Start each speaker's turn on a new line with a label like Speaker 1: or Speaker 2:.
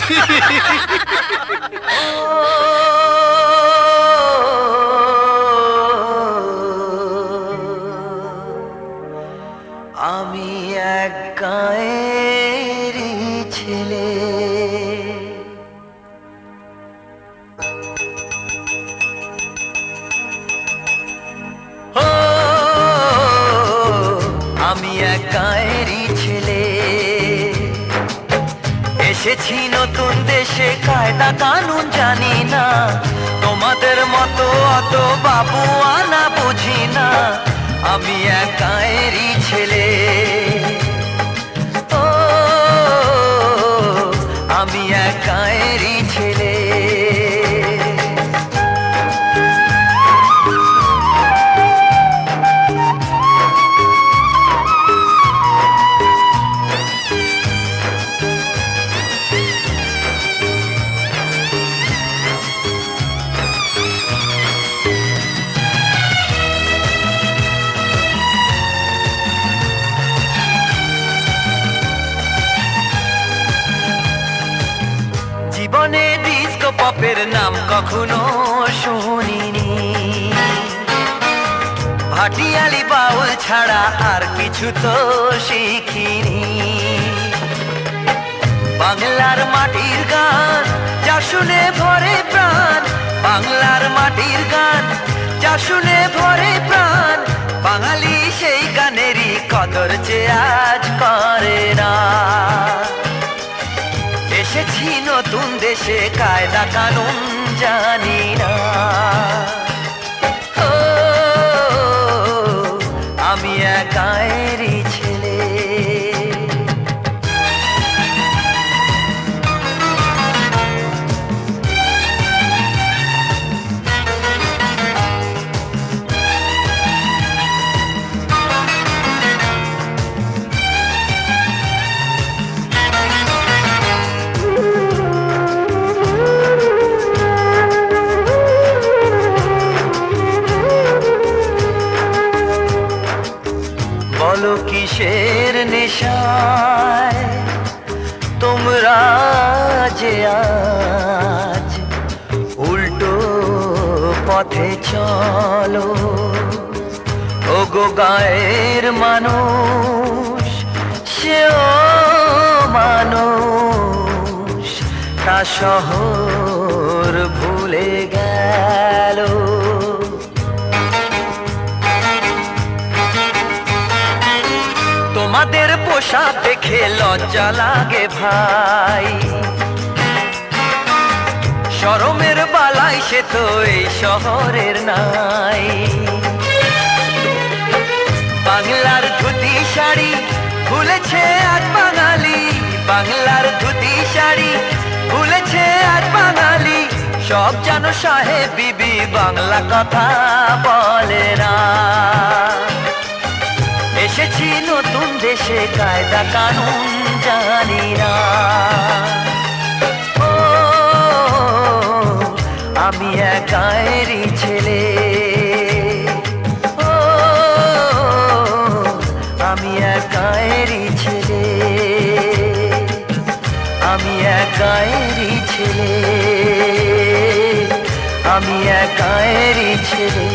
Speaker 1: আমি এক গাঁয়েরই ছেলে, আমি এক গাঁয়েরই ছেলে, এসেছি নতুন দেশে, কায়দা কানুন জানি না, তোমাদের মতো অত বাবু আনা বুঝি না। আমি এক গাঁয়েরই ছেলে, ও আমি এক গাঁয়েরই ছেলে। জীবনে ডিস্কো পপের নাম কখনো শুনিনি, ভাটিয়ালি বাউল ছাড়া আর কিছু তো শিখিনি। বাংলার মাটির গান যা শুনে ভরে প্রাণ, বাংলার মাটির গান যা শুনে ভরে প্রাণ, বাঙালি সেই গানেরই কদর যে আজ করে না। এসেছি নতুন দেশে, কায়দা কানুন জানি না, ও আমি এক গাঁয়েরই ছেলে। বলো কিসের নেশায় তোমরা যে আজ উল্টো পথে চলো, ওগো গায়ের মানুষ সেও মানুষ, তা শহর ভুলে গেল। তোমাদের পোশাক দেখে লজ্জা লাগে ভাই, শরমের বালাই সে তো এই শহরের নাই। বাংলার ধুতি শাড়ি ভুলেছে আজ বাঙালি, বাংলার ধুতি শাড়ি ভুলেছে আজ বাঙালি, সব জানো সাহেব বিবি বাংলা কথা বলে না। এসেছি নতুন দেশে, কায়দা কানুন জানি না, ও আমি এক গাঁয়েরই ছেলে, ও আমি এক গাঁয়েরই ছেলে, আমি এক গাঁয়েরই ছেলে, আমি এক গাঁয়েরই ছেলে।